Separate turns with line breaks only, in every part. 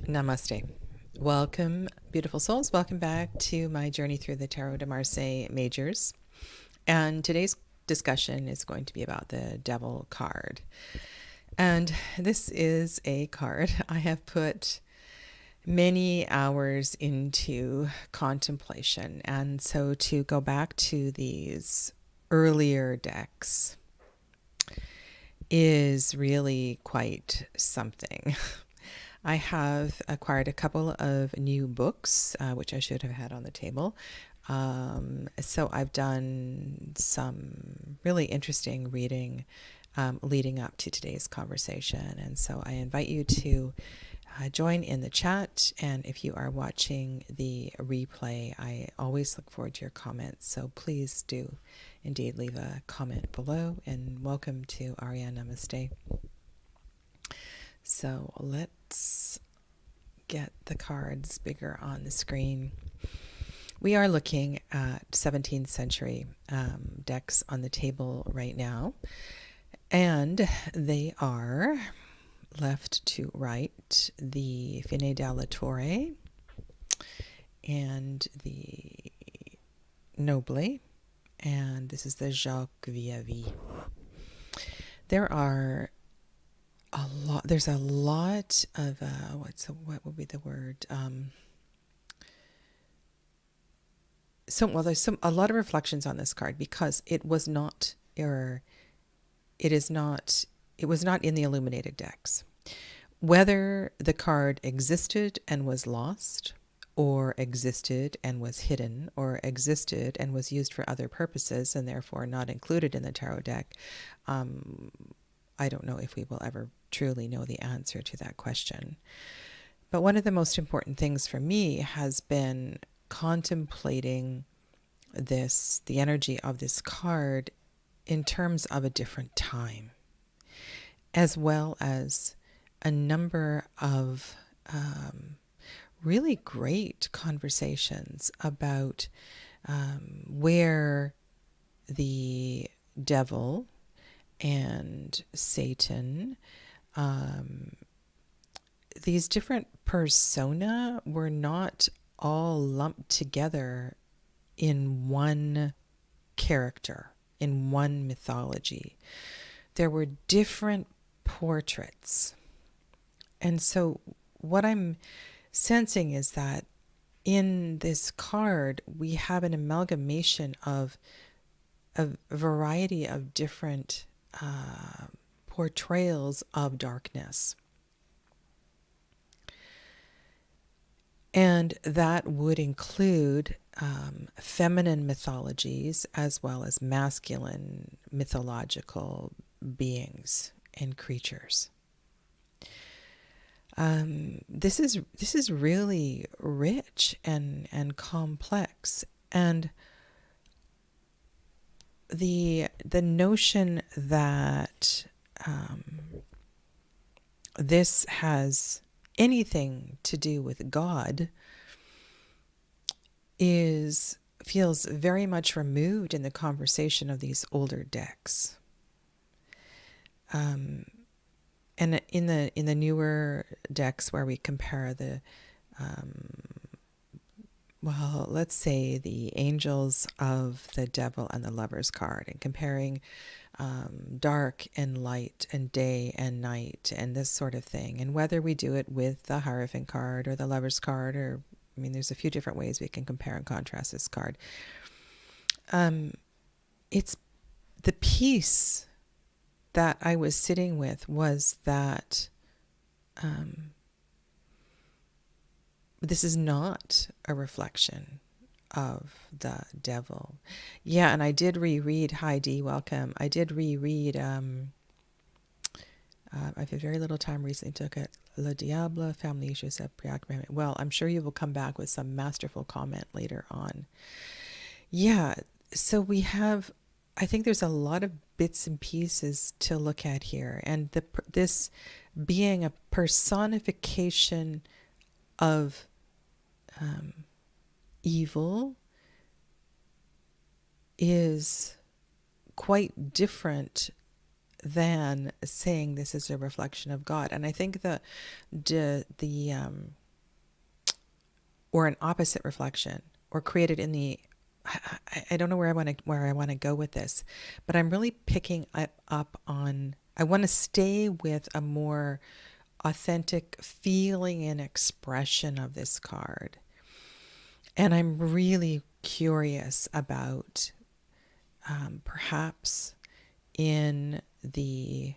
Namaste. Welcome, beautiful souls. Welcome back to my journey through the Tarot de Marseille majors. And today's discussion is going to be about the Devil card. And this is a card I have put many hours into contemplation. And so to go back to these earlier decks is really quite something. I have acquired a couple of new books, which I should have had on the table. So I've done some really interesting reading leading up to today's conversation. And so I invite you to join in the chat. And if you are watching the replay, I always look forward to your comments. So please do indeed leave a comment below. And welcome to Arya. Namaste. So let's get the cards bigger on the screen. We are looking at 17th century decks on the table right now, and they are left to right the Fine della Torre and the Noble, and this is the Jacques Viavi. There's a lot of what would be the word? There's a lot of reflections on this card because it was not in the illuminated decks. Whether the card existed and was lost, or existed and was hidden, or existed and was used for other purposes and therefore not included in the tarot deck, I don't know if we will ever truly know the answer to that question. But one of the most important things for me has been contemplating the energy of this card in terms of a different time, as well as a number of really great conversations about where the devil and Satan, these different persona were not all lumped together in one character, in one mythology. There were different portraits. And so what I'm sensing is that in this card, we have an amalgamation of a variety of different portrayals of darkness. And that would include feminine mythologies as well as masculine mythological beings and creatures. This is really rich and complex, and the notion that this has anything to do with God feels very much removed in the conversation of these older decks. And in the newer decks where we compare the let's say the angels of the devil and the Lovers card, and comparing dark and light and day and night and this sort of thing, and whether we do it with the Hierophant card or the Lovers card, or there's a few different ways we can compare and contrast this card. It's the piece that I was sitting with was that this is not a reflection of the devil. Yeah, and I did reread, hi Dee, welcome. I did reread, I've had very little time recently, took it, Le Diable, Family Issues of Preoccupation. Well, I'm sure you will come back with some masterful comment later on. Yeah, so we have, I think there's a lot of bits and pieces to look at here. And this being a personification of evil is quite different than saying this is a reflection of God. And I think or an opposite reflection, or created in the, I don't know where I want to go with this, but I'm really picking up on, I want to stay with a more authentic feeling and expression of this card. And I'm really curious about perhaps in the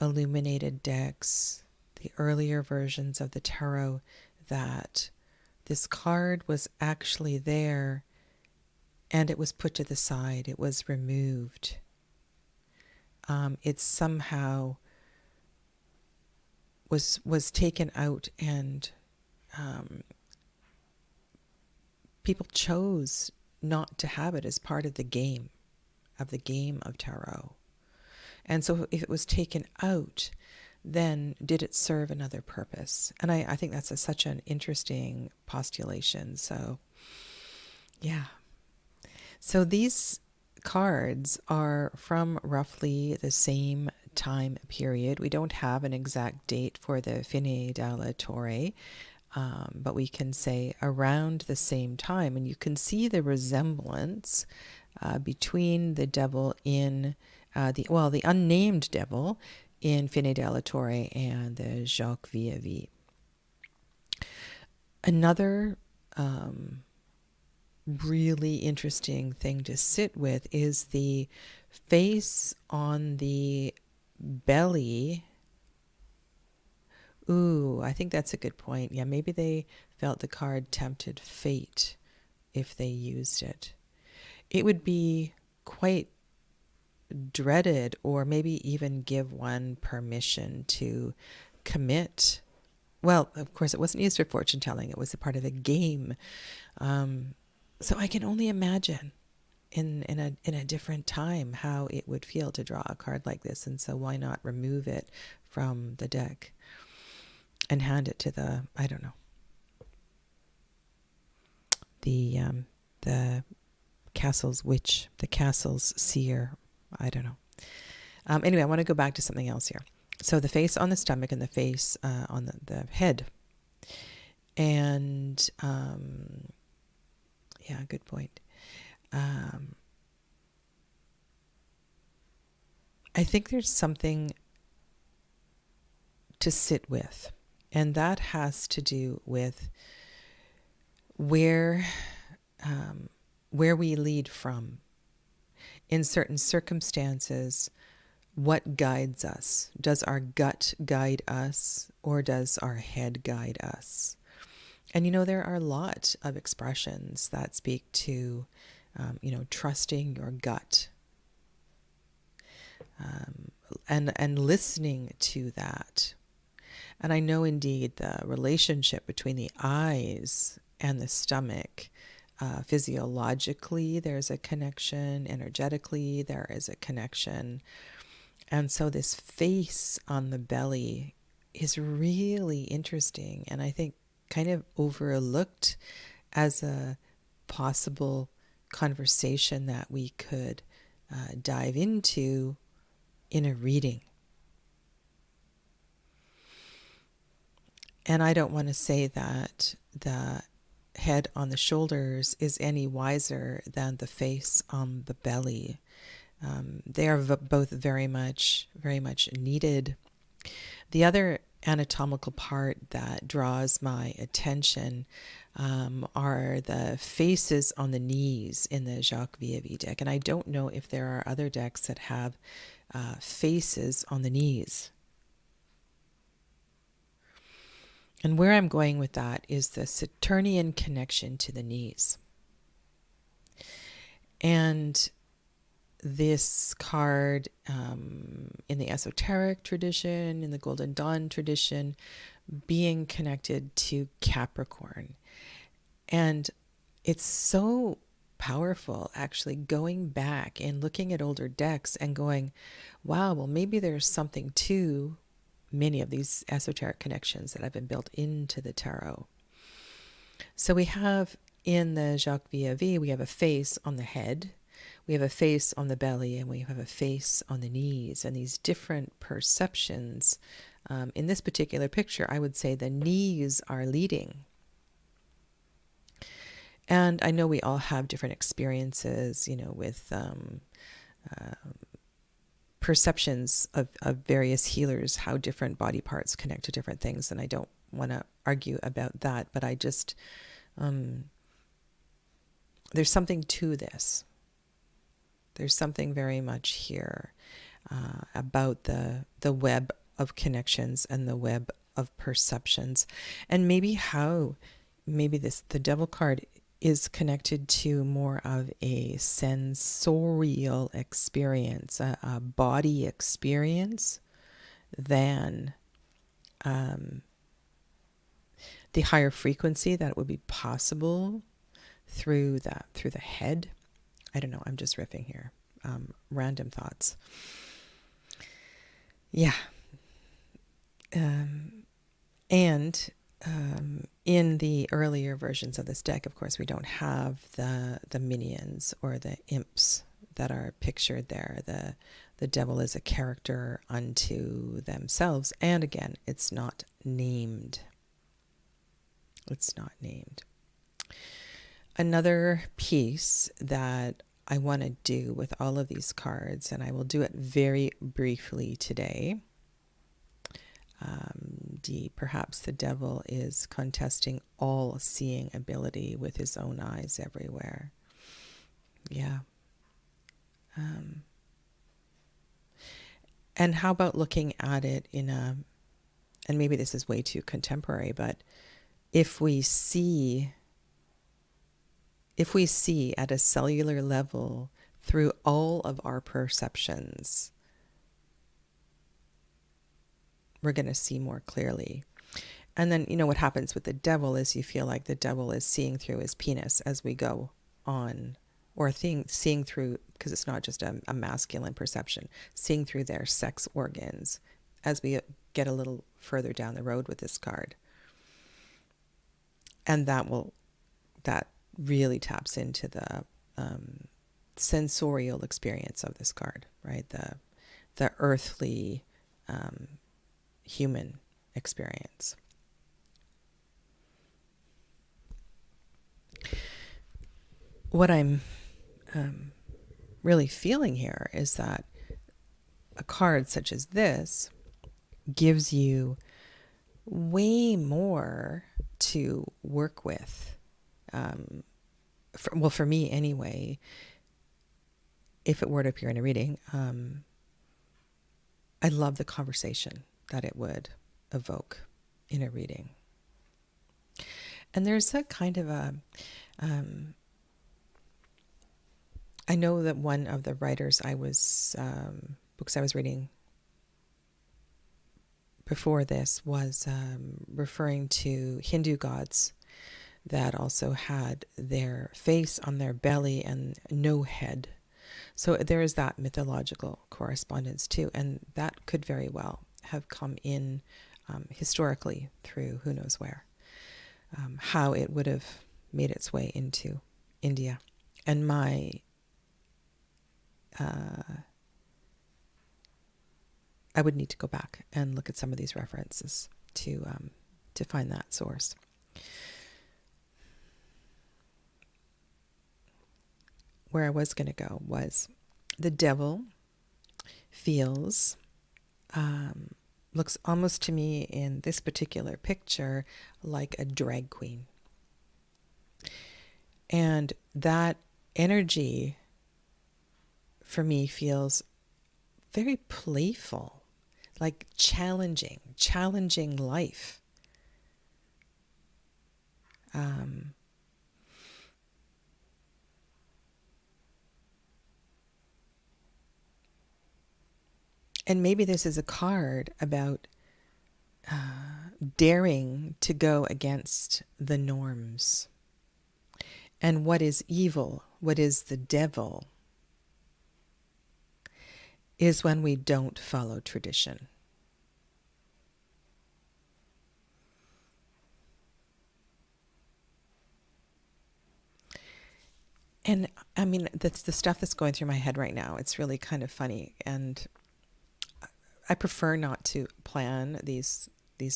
illuminated decks, the earlier versions of the tarot, that this card was actually there and it was put to the side. It was removed. It somehow was taken out, and people chose not to have it as part of the game of tarot. And so if it was taken out, then did it serve another purpose? And I think that's such an interesting postulation. So, yeah. So these cards are from roughly the same time period. We don't have an exact date for the Fine della Torre, but we can say around the same time. And you can see the resemblance between the devil in the unnamed devil in Fine della Torre and the Jacques Vieille. Another really interesting thing to sit with is the face on the belly. Ooh, I think that's a good point. Yeah, maybe they felt the card tempted fate if they used it. It would be quite dreaded, or maybe even give one permission to commit. Well, of course, it wasn't used for fortune telling. It was a part of a game. So I can only imagine in a different time how it would feel to draw a card like this. And so why not remove it from the deck and hand it to the, I don't know, the castle's witch, the castle's seer. I don't know. Anyway, I want to go back to something else here. So the face on the stomach and the face on the head. And, yeah, good point. I think there's something to sit with. And that has to do with where we lead from. In certain circumstances, what guides us? Does our gut guide us, or does our head guide us? And there are a lot of expressions that speak to, trusting your gut, and listening to that. And I know indeed the relationship between the eyes and the stomach. Physiologically, there's a connection. Energetically, there is a connection. And so this face on the belly is really interesting, and I think kind of overlooked as a possible conversation that we could dive into in a reading. And I don't want to say that the head on the shoulders is any wiser than the face on the belly. They are both very much needed. The other anatomical part that draws my attention are the faces on the knees in the Jacques Vieille deck. And I don't know if there are other decks that have faces on the knees. And where I'm going with that is the Saturnian connection to the knees. And this card, in the esoteric tradition, in the Golden Dawn tradition, being connected to Capricorn. And it's so powerful, actually, going back and looking at older decks and going, wow, well, maybe there's something to many of these esoteric connections that have been built into the tarot. So we have in the Jacques Vieille, we have a face on the head. we have a face on the belly and we have a face on the knees, and these different perceptions. In this particular picture, I would say the knees are leading. And I know we all have different experiences, with perceptions of various healers, how different body parts connect to different things. And I don't want to argue about that, but I just, there's something to this. There's something very much here about the web of connections and the web of perceptions, and maybe the Devil card is connected to more of a sensorial experience, a body experience, than the higher frequency that would be possible through the head. I don't know. I'm just riffing here. Random thoughts. Yeah. And in the earlier versions of this deck, of course, we don't have the minions or the imps that are pictured there. The devil is a character unto themselves. And again, it's not named. It's not named. Another piece that I want to do with all of these cards, and I will do it very briefly today. Perhaps the devil is contesting all-seeing ability with his own eyes everywhere. Yeah. And how about looking at it and maybe this is way too contemporary, but if we see at a cellular level through all of our perceptions, we're going to see more clearly. And then, what happens with the devil is you feel like the devil is seeing through his penis as we go on, or seeing through, because it's not just a masculine perception, seeing through their sex organs as we get a little further down the road with this card. And that really taps into the sensorial experience of this card, right? The earthly human experience. What I'm really feeling here is that a card such as this gives you way more to work with. For me anyway, if it were to appear in a reading, I love the conversation that it would evoke in a reading. And there's a kind of I know that one of the writers books I was reading before this was referring to Hindu gods that also had their face on their belly and no head. So there is that mythological correspondence too, and that could very well have come in historically through who knows where, how it would have made its way into India. And I would need to go back and look at some of these references to find that source. Where I was going to go was the devil feels, looks almost to me in this particular picture like a drag queen. And that energy for me feels very playful, like challenging life. And maybe this is a card about daring to go against the norms. And what is evil, what is the devil, is when we don't follow tradition. And I mean, that's the stuff that's going through my head right now. It's really kind of funny, and I prefer not to plan these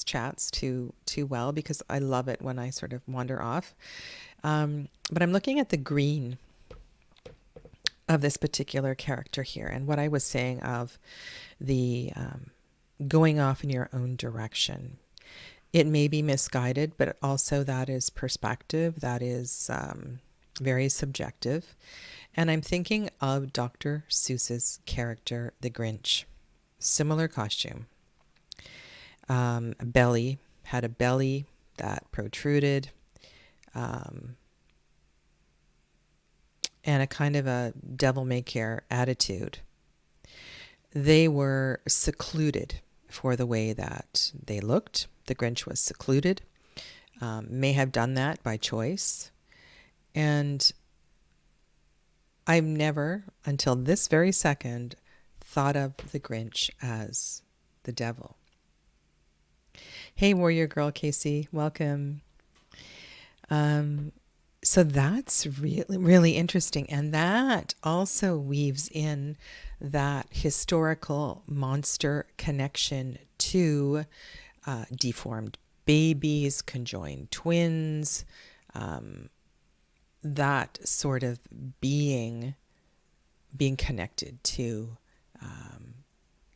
chats too well, because I love it when I sort of wander off. But I'm looking at the green of this particular character here, and what I was saying of the going off in your own direction. It may be misguided, but also that is perspective. That is very subjective. And I'm thinking of Dr. Seuss's character, the Grinch. Similar costume. Belly, had a belly that protruded, and a kind of a devil-may-care attitude. They were secluded for the way that they looked. The Grinch was secluded, may have done that by choice. And I've never, until this very second, thought of the Grinch as the devil. Hey, warrior girl Casey, welcome. So that's really, really interesting. And that also weaves in that historical monster connection to deformed babies, conjoined twins, that sort of being connected to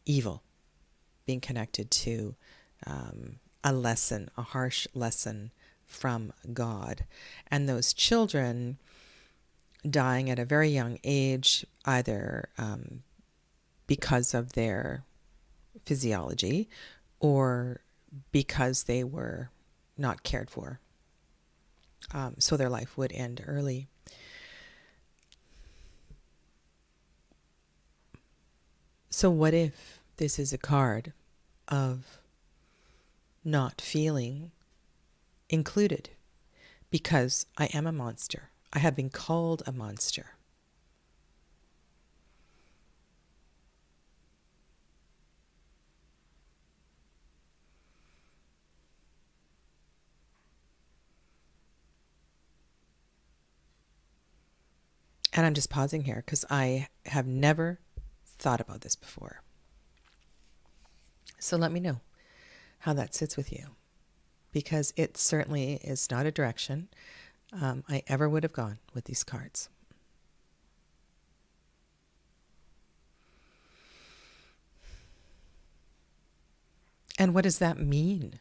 evil, being connected to a lesson, a harsh lesson from God. And those children dying at a very young age, either because of their physiology or because they were not cared for. So their life would end early. So what if this is a card of not feeling included? Because I am a monster. I have been called a monster. And I'm just pausing here because I have never thought about this before. So let me know how that sits with you, because it certainly is not a direction I ever would have gone with these cards. And what does that mean?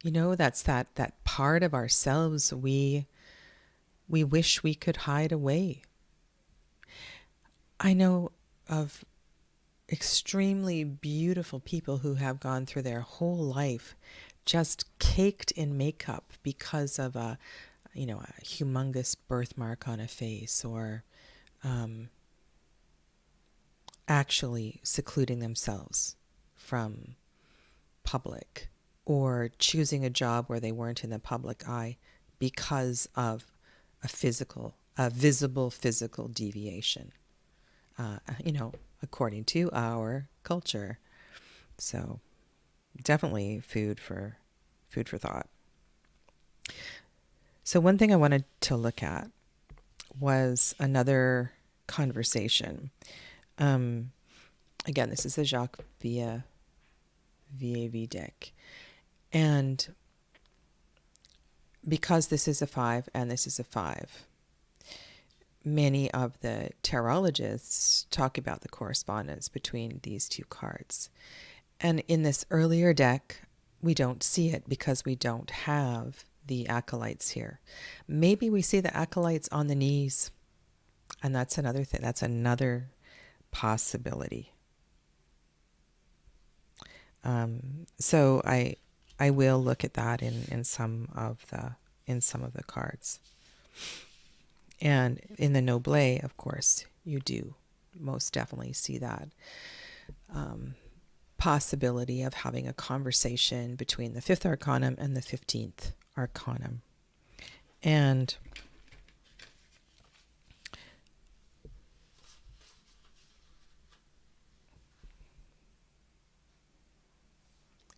You know, that's that part of ourselves we wish we could hide away. I know of extremely beautiful people who have gone through their whole life just caked in makeup because of a humongous birthmark on a face, or actually secluding themselves from public, or choosing a job where they weren't in the public eye because of a visible physical deviation, according to our culture. So definitely food for thought. So one thing I wanted to look at was another conversation. Again, this is a Jacques VAV deck. And because this is a 5 and this is a 5, many of the tarologists talk about the correspondence between these two cards. And in this earlier deck, we don't see it because we don't have the acolytes here. Maybe we see the acolytes on the knees, and that's another thing. That's another possibility. So I will look at that in some of the cards. And in the Noble, of course, you do most definitely see that possibility of having a conversation between the 5th Arcanum and the 15th Arcanum. And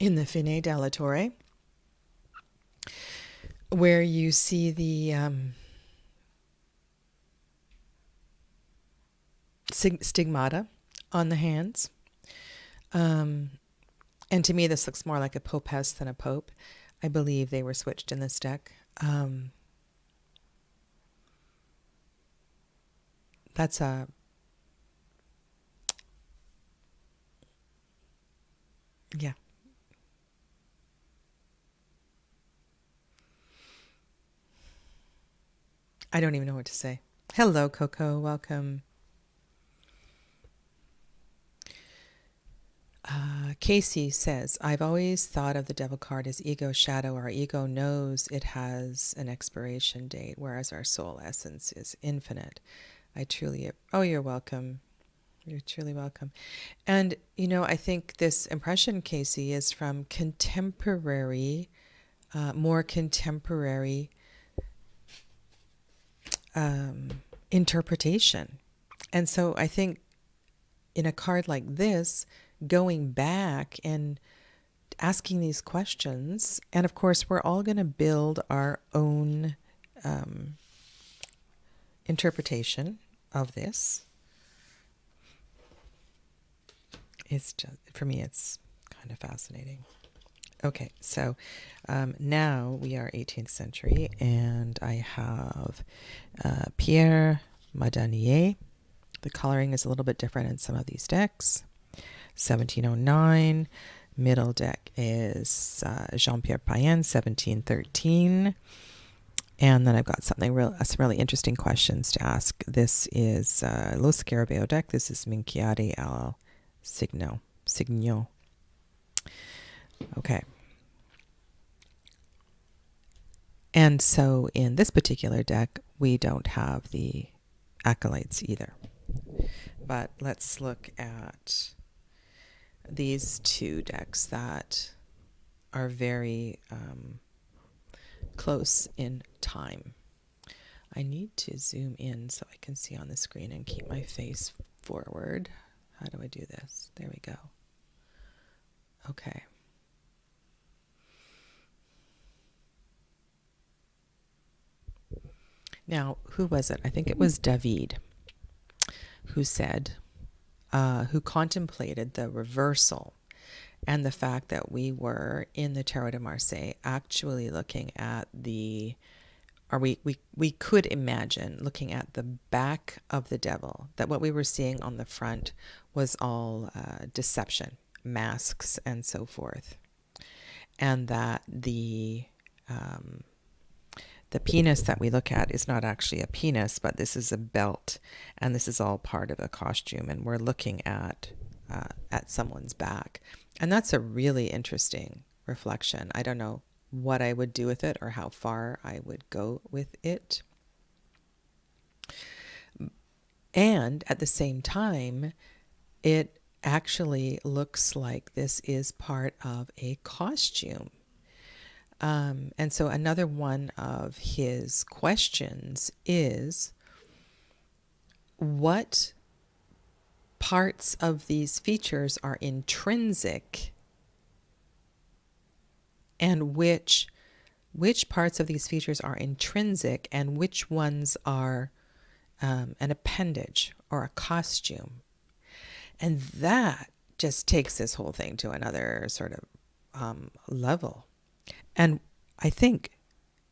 in the Fine Delatore, where you see the stigmata on the hands. And to me, this looks more like a popess than a pope. I believe they were switched in this deck. That's a... yeah. I don't even know what to say. Hello, Coco. Welcome. Casey says, I've always thought of the devil card as ego shadow. Our ego knows it has an expiration date, whereas our soul essence is infinite. I truly... oh, you're welcome. You're truly welcome. And, you know, I think this impression, Casey, is from contemporary, more contemporary interpretation. And so I think in a card like this, going back and asking these questions, and of course we're all going to build our own interpretation of this. It's just, for me, it's kind of fascinating. Okay, so now we are 18th century, and I have Pierre Madanier. The coloring is a little bit different in some of these decks. 1709. Middle deck is Jean-Pierre Payen, 1713. And then I've got some really interesting questions to ask. This is Lo Scarabeo deck. This is Minchiari al Signo. Okay. And so in this particular deck, we don't have the acolytes either. But let's look at these two decks that are very close in time. I need to zoom in so I can see on the screen and keep my face forward. How do I do this? There we go. Okay. Now, who was it? I think it was David who said, who contemplated the reversal and the fact that we were in the Tarot de Marseille actually looking at the, or we could imagine looking at the back of the devil, that what we were seeing on the front was all deception, masks, and so forth. And that the penis that we look at is not actually a penis, but this is a belt, and this is all part of a costume, and we're looking at someone's back. And that's a really interesting reflection. I don't know what I would do with it or how far I would go with it. And at the same time, it actually looks like this is part of a costume. And so another one of his questions is, what parts of these features are intrinsic, and which parts of these features are intrinsic, and which ones are an appendage or a costume? And that just takes this whole thing to another sort of level. And I think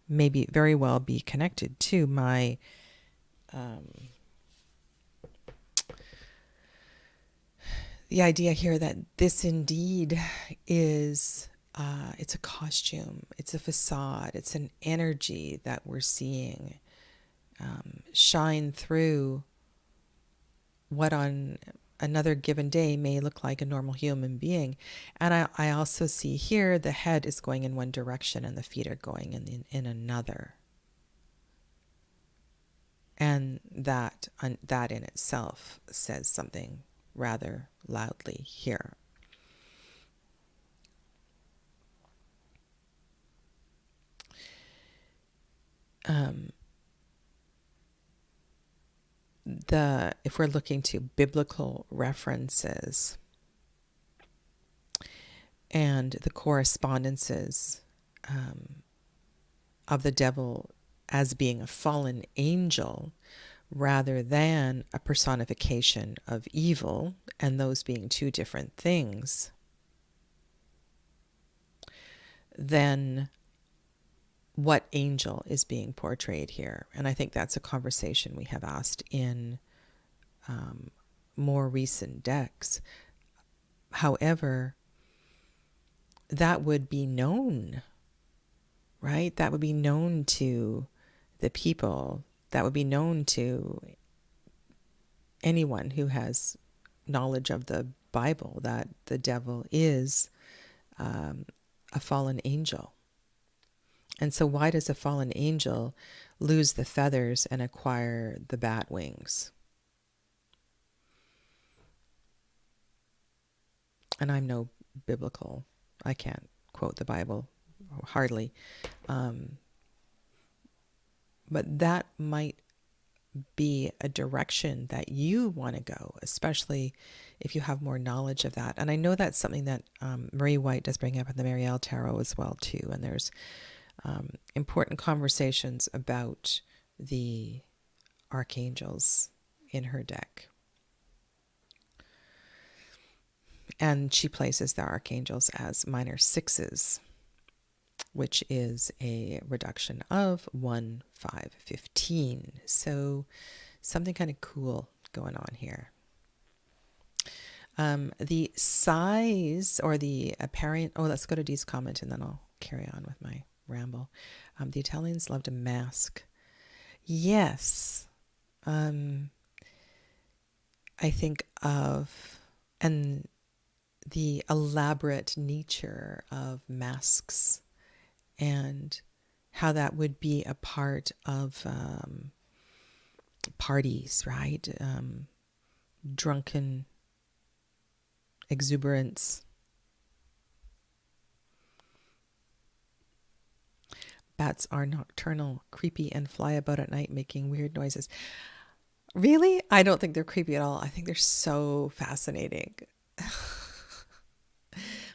maybe very well be connected to my the idea here that this indeed is it's a costume, it's a facade, it's an energy that we're seeing shine through what on another given day may look like a normal human being. And I also see here the head is going in one direction and the feet are going in another. And that in itself says something rather loudly here. If we're looking to biblical references and the correspondences of the devil as being a fallen angel rather than a personification of evil, and those being two different things, then what angel is being portrayed here? And I think that's a conversation we have asked in more recent decks. However, that would be known, right? That would be known to the people. That would be known to anyone who has knowledge of the Bible, that the devil is a fallen angel. And so why does a fallen angel lose the feathers and acquire the bat wings? And I'm no biblical, I can't quote the Bible, hardly. But that might be a direction that you want to go, especially if you have more knowledge of that. And I know that's something that Marie White does bring up in the Marielle Tarot as well, too. And there's important conversations about the archangels in her deck. And she places the archangels as minor sixes, which is a reduction of 1, 5, 15. So something kind of cool going on here. The size or the apparent, let's go to Dee's comment and then I'll carry on with my ramble. The Italians loved a mask. Yes. I think of, and the elaborate nature of masks and how that would be a part of parties, right? Drunken exuberance. Bats are nocturnal, creepy, and fly about at night making weird noises. Really? I don't think they're creepy at all. I think they're so fascinating.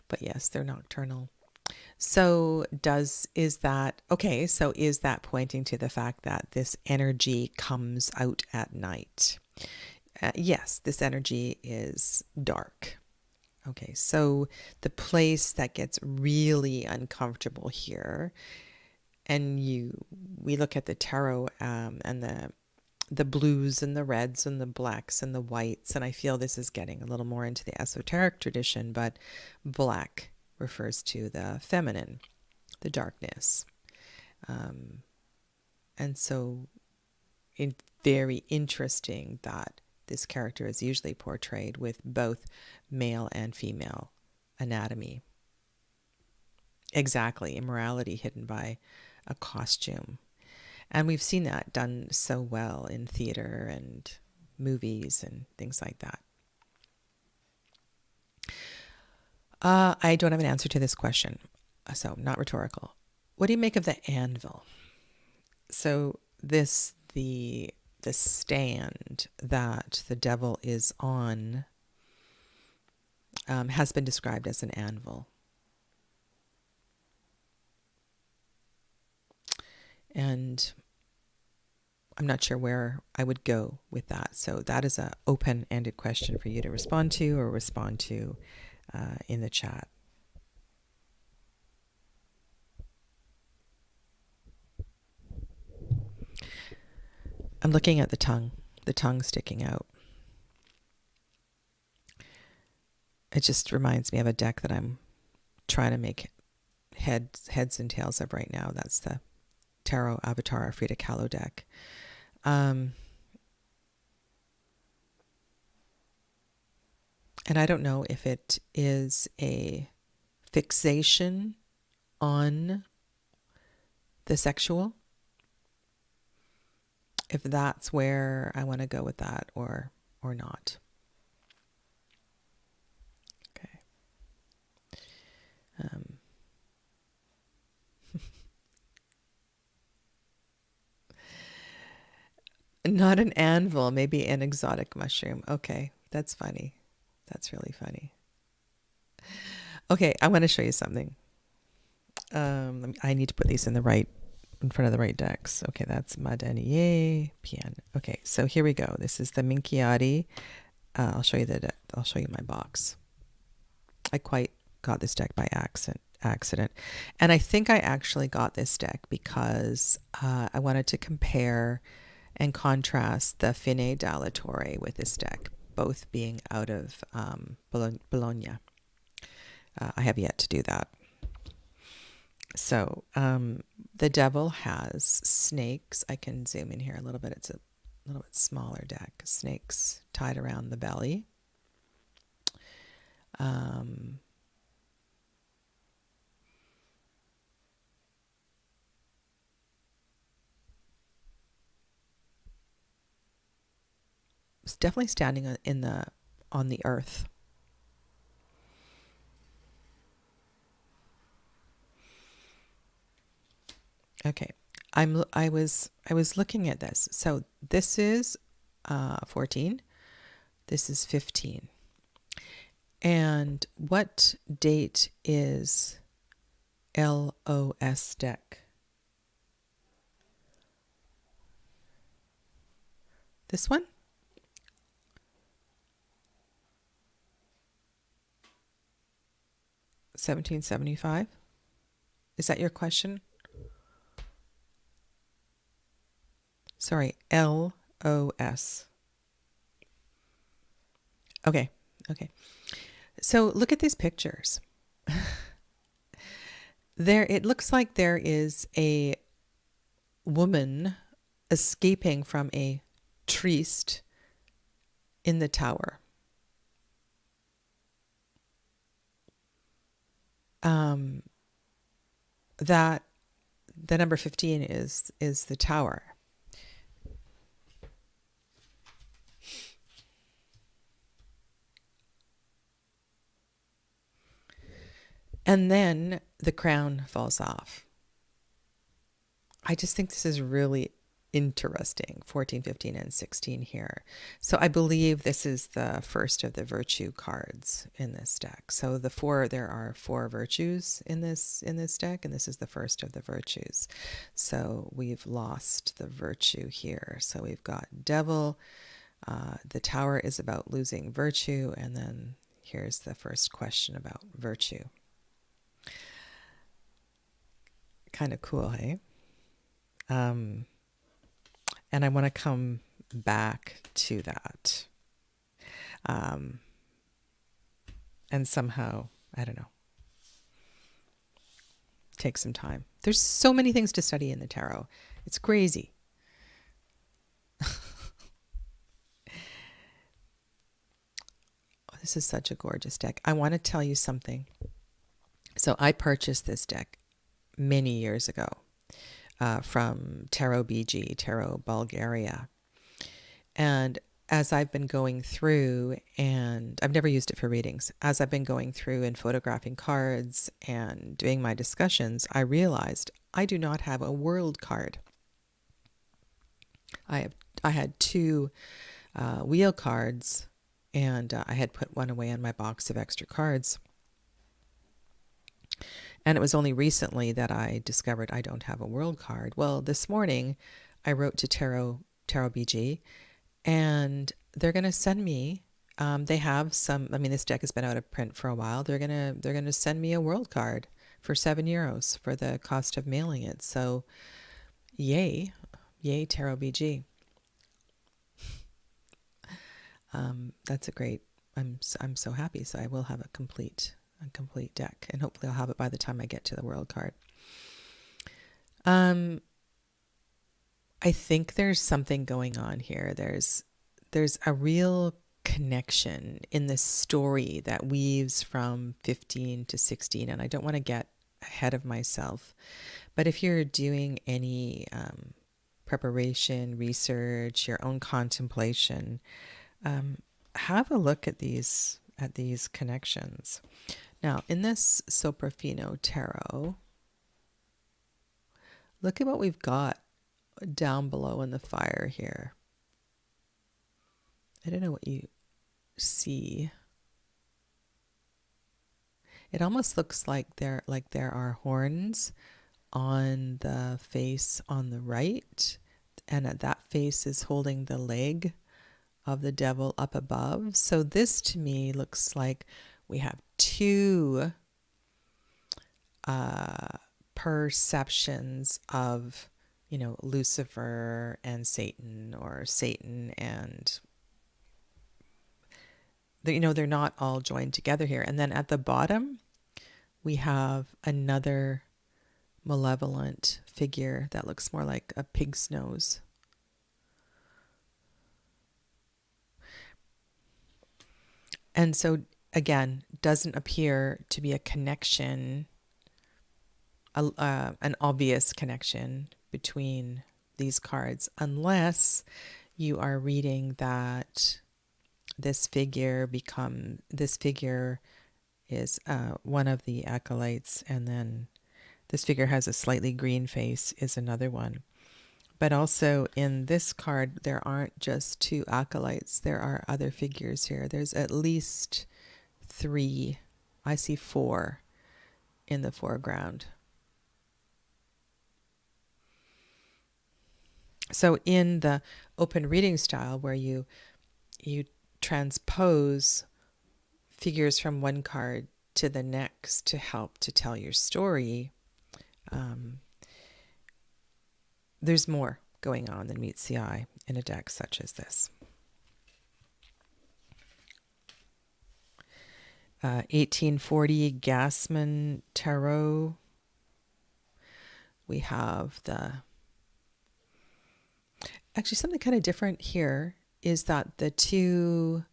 But yes, they're nocturnal. So is that pointing to the fact that this energy comes out at night? Yes, this energy is dark. Okay, so the place that gets really uncomfortable here, and we look at the tarot and the blues and the reds and the blacks and the whites, and I feel this is getting a little more into the esoteric tradition, but black refers to the feminine, the darkness. And so it's very interesting that this character is usually portrayed with both male and female anatomy. Exactly, immorality hidden by a costume. And we've seen that done so well in theater and movies and things like that. I don't have an answer to this question, so not rhetorical. What do you make of the anvil? So the stand that the devil is on has been described as an anvil. And I'm not sure where I would go with that. So that is an open-ended question for you to respond to or respond to in the chat. I'm looking at the tongue sticking out. It just reminds me of a deck that I'm trying to make heads and tails of right now. That's the Tarot Avatar Frida Kahlo deck. And I don't know if it is a fixation on the sexual, if that's where I want to go with that or not. Okay. Not an anvil, maybe an exotic mushroom. Okay, that's funny. That's really funny. Okay, I want to show you something. I need to put these in the right in front of the right decks. Okay, that's Madanier, Pian. Okay, so here we go. This is the Minchiati. I'll show you I'll show you my box. I quite got this deck by accident. And I think I actually got this deck because I wanted to compare and contrast the Fine Dalatore with this deck, both being out of Bologna. I have yet to do that. So the Devil has snakes. I can zoom in here a little bit. It's a little bit smaller deck. Snakes tied around the belly. It's definitely standing on the earth. Okay, I was looking at this. So this is 14. This is 15. And what date is LOS deck? This one? $1775? Is that your question? Sorry, LOS. Okay. So look at these pictures. It looks like there is a woman escaping from a triste in the tower. That the number 15 is the tower. And then the crown falls off. I just think this is really interesting, 14, 15, and 16 here. So I believe this is the first of the virtue cards in this deck. So there are 4 virtues in this deck, and this is the first of the virtues. So we've lost the virtue here. So we've got Devil. The tower is about losing virtue, and then here's the first question about virtue. Kind of cool, hey? And I want to come back to that. And somehow, I don't know, take some time. There's so many things to study in the tarot. It's crazy. This is such a gorgeous deck. I want to tell you something. So I purchased this deck many years ago from Tarot BG, Tarot Bulgaria. And as I've been going through, and I've never used it for readings, as I've been going through and photographing cards and doing my discussions, I realized I do not have a world card. I had 2 wheel cards, and I had put one away in my box of extra cards. And it was only recently that I discovered I don't have a world card. Well, this morning I wrote to Tarot BG, and they're going to send me. They have some. I mean, this deck has been out of print for a while. They're gonna send me a world card for €7 for the cost of mailing it. So, yay, Tarot BG. That's a great. I'm so happy. So I will have a complete deck, and hopefully I'll have it by the time I get to the world card. I think there's something going on here. There's a real connection in this story that weaves from 15 to 16, and I don't want to get ahead of myself, but if you're doing any preparation, research, your own contemplation, have a look at these connections. Now, in this Soprafino Tarot, look at what we've got down below in the fire here. I don't know what you see. It almost looks like there are horns on the face on the right, and that face is holding the leg of the devil up above. So this to me looks like we have two perceptions of, Lucifer and Satan, or Satan and, they're not all joined together here. And then at the bottom, we have another malevolent figure that looks more like a pig's nose. And so, again, doesn't appear to be a connection, an obvious connection between these cards, unless you are reading that this figure is one of the acolytes, and then this figure has a slightly green face is another one. But also in this card, there aren't just two acolytes. There are other figures here. There's at least 3. I see 4 in the foreground. So in the open reading style, where you transpose figures from one card to the next to help to tell your story, there's more going on than meets the eye in a deck such as this. 1840 Gassman Tarot. We have actually something kind of different here is that the two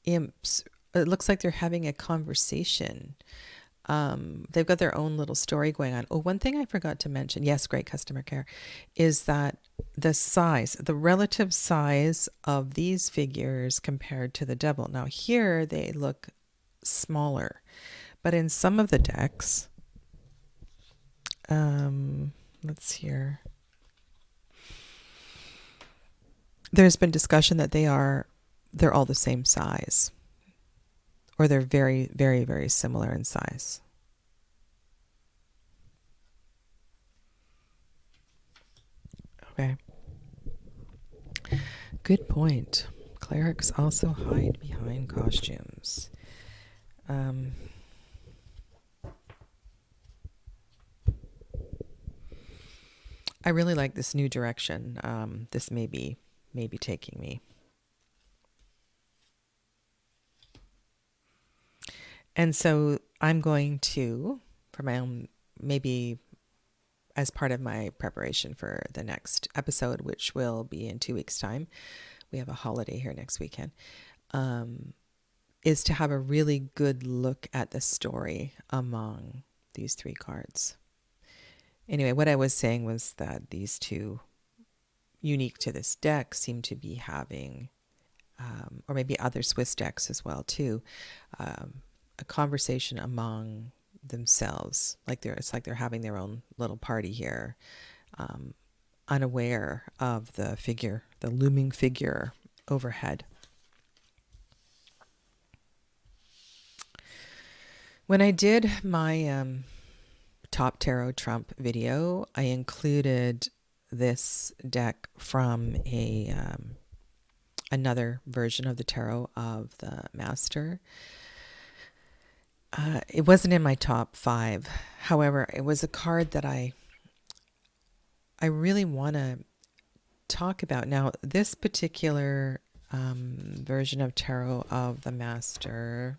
imps, it looks like they're having a conversation. They've got their own little story going on. Oh, one thing I forgot to mention, yes, great customer care, is that the relative size of these figures compared to the devil. Now here they look smaller, but in some of the decks, let's hear. There's been discussion that they're all the same size, or they're very, very, very similar in size. Okay. Good point. Clerics also hide behind costumes. I really like this new direction. This may be taking me. And so I'm going to, for my own, maybe as part of my preparation for the next episode, which will be in 2 weeks' time, we have a holiday here next weekend, is to have a really good look at the story among these 3 cards. Anyway, what I was saying was that these 2, unique to this deck, seem to be having, or maybe other Swiss decks as well too, a conversation among themselves. It's like they're having their own little party here, unaware of the looming figure overhead. When I did my top tarot trump video, I included this deck from another version of the tarot of the master. It wasn't in my top 5. However, it was a card that I really want to talk about. Now, this particular version of tarot of the master,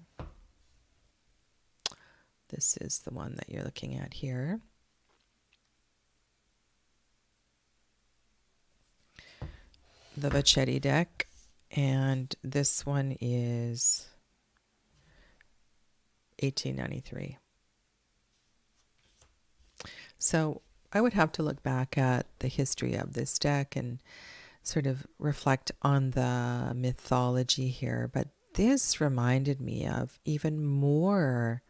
this is the one that you're looking at here. The Vachetti deck, and this one is 1893. So I would have to look back at the history of this deck and sort of reflect on the mythology here. But this reminded me of even more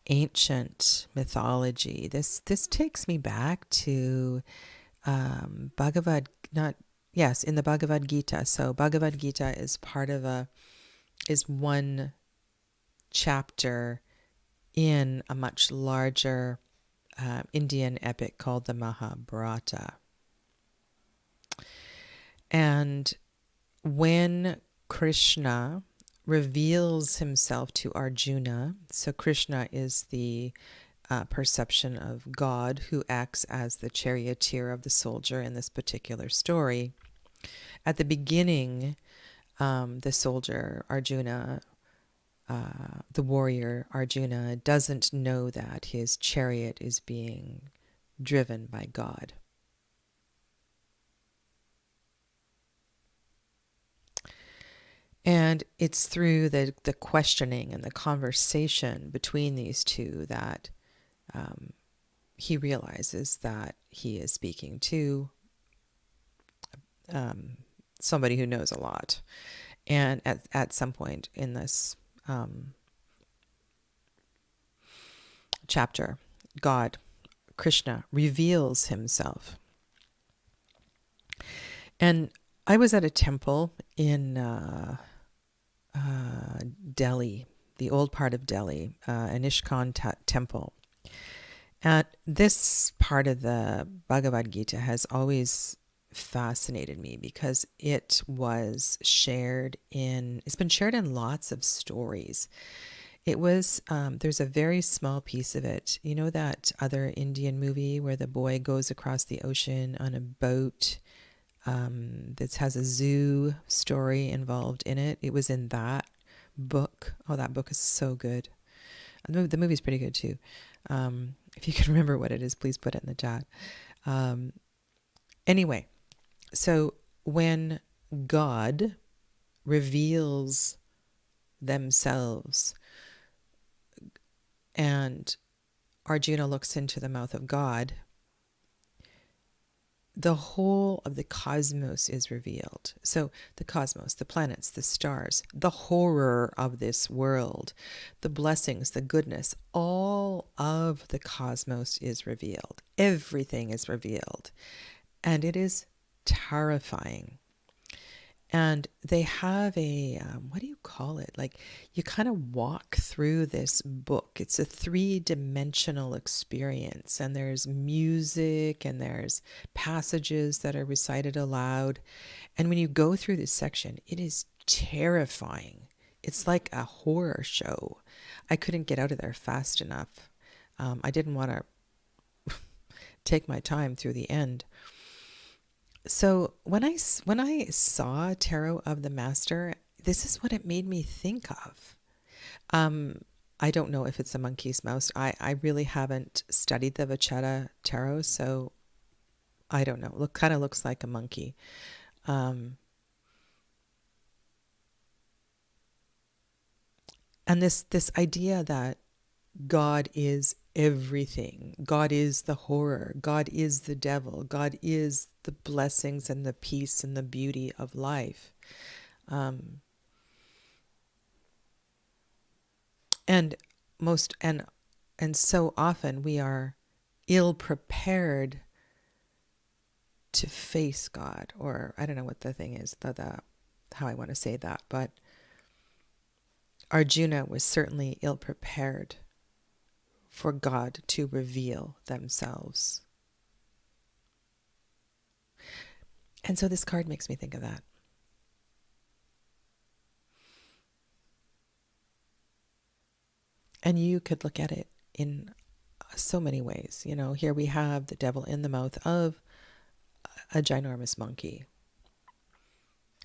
ancient mythology. This takes me back to in the Bhagavad Gita. So Bhagavad Gita is is one chapter in a much larger Indian epic called the Mahabharata. And when Krishna reveals himself to Arjuna, so Krishna is the perception of God who acts as the charioteer of the soldier in this particular story. At the beginning, the soldier, Arjuna, the warrior, Arjuna, doesn't know that his chariot is being driven by God. And it's through the questioning and the conversation between these two that he realizes that he is speaking to somebody who knows a lot. And at some point in this chapter, God, Krishna, reveals himself. And I was at a temple in Delhi, the old part of Delhi, an Ishkan temple. And this part of the Bhagavad Gita has always fascinated me because it's been shared in lots of stories. It was, there's a very small piece of it. You know that other Indian movie where the boy goes across the ocean on a boat that has a zoo story involved in it? It was in that book. Oh, that book is so good. The movie's pretty good too. If you can remember what it is, please put it in the chat. Anyway, so when God reveals themselves and Arjuna looks into the mouth of God, the whole of the cosmos is revealed. So the cosmos, the planets, the stars, the horror of this world, the blessings, the goodness, all of the cosmos is revealed. Everything is revealed. And it is terrifying. And they have a, what do you call it? Like you kind of walk through this book. It's a 3-dimensional experience. And there's music and there's passages that are recited aloud. And when you go through this section, it is terrifying. It's like a horror show. I couldn't get out of there fast enough. I didn't want to take my time through the end. So when I saw Tarot of the Master, this is what it made me think of. I don't know if it's a monkey's mouth. I really haven't studied the Vachetta Tarot, so I don't know. Kind of looks like a monkey. And this idea that God is everything. God is the horror. God is the devil. God is the blessings and the peace and the beauty of life. And so often we are ill prepared to face God, or I don't know what the thing is, how I want to say that, but Arjuna was certainly ill prepared for God to reveal themselves. And so this card makes me think of that. And you could look at it in so many ways. You know, here we have the devil in the mouth of a ginormous monkey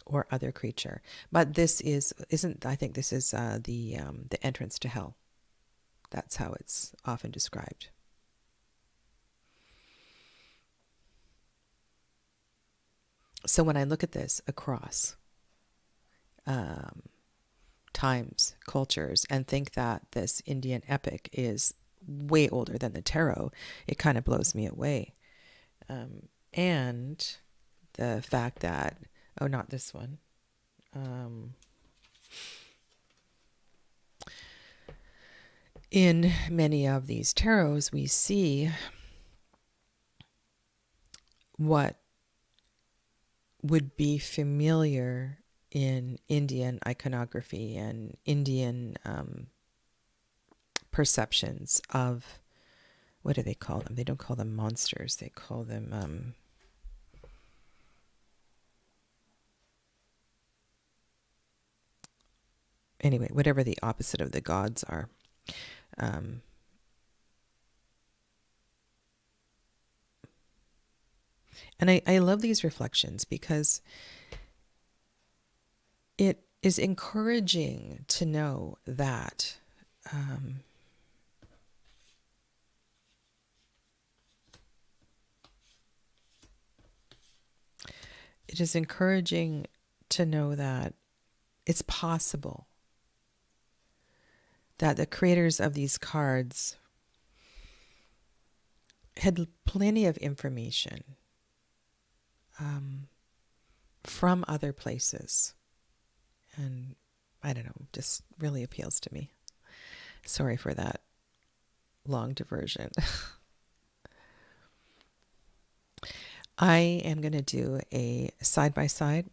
or other creature. But this I think this is the entrance to hell. That's how it's often described. So when I look at this across times, cultures, and think that this Indian epic is way older than the tarot, it kind of blows me away. And the fact that, oh, not this one. In many of these tarots, we see what would be familiar in Indian iconography and Indian perceptions of what do they call them? They don't call them monsters. They call them, anyway, whatever the opposite of the gods are. And I love these reflections because it is encouraging to know that it is encouraging to know that it's possible that the creators of these cards had plenty of information from other places. And I don't know, just really appeals to me. Sorry for that long diversion. I am going to do a side-by-side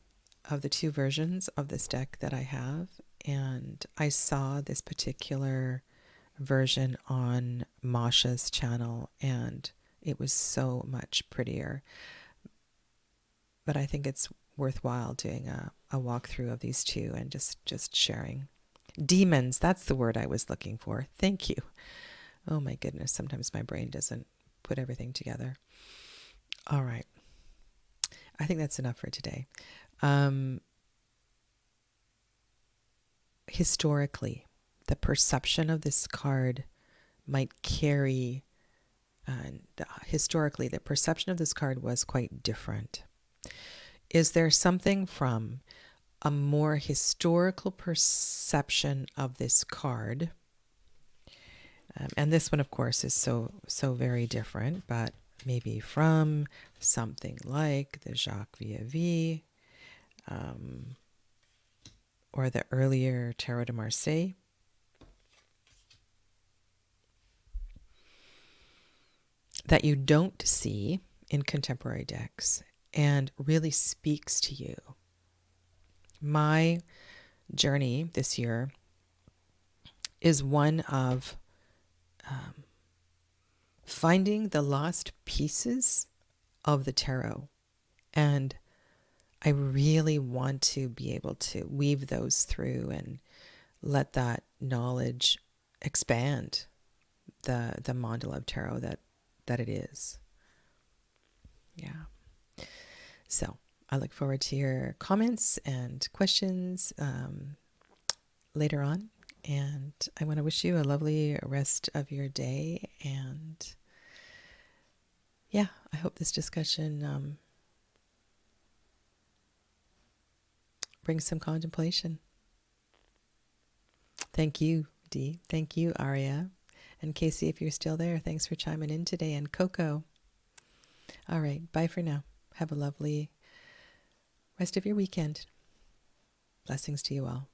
of the two versions of this deck that I have. And I saw this particular version on Masha's channel, and it was so much prettier. But I think it's worthwhile doing a walkthrough of these two and just sharing. Demons, that's the word I was looking for. Thank you. Oh my goodness, sometimes my brain doesn't put everything together. All right. I think that's enough for today. Historically, the perception of this card might carry, historically, the perception of this card was quite different. Is there something from a more historical perception of this card? And this one, of course, is so very different, but maybe from something like the Jacques Villevie, or the earlier Tarot de Marseille. That you don't see in contemporary decks and really speaks to you. My journey this year is one of finding the lost pieces of the tarot, and I really want to be able to weave those through and let that knowledge expand the mandala of tarot that it is. Yeah. So I look forward to your comments and questions later on. And I want to wish you a lovely rest of your day. And yeah, I hope this discussion brings some contemplation. Thank you, Dee. Thank you, Aria. And Casey, if you're still there, thanks for chiming in today. And Coco. All right, bye for now. Have a lovely rest of your weekend. Blessings to you all.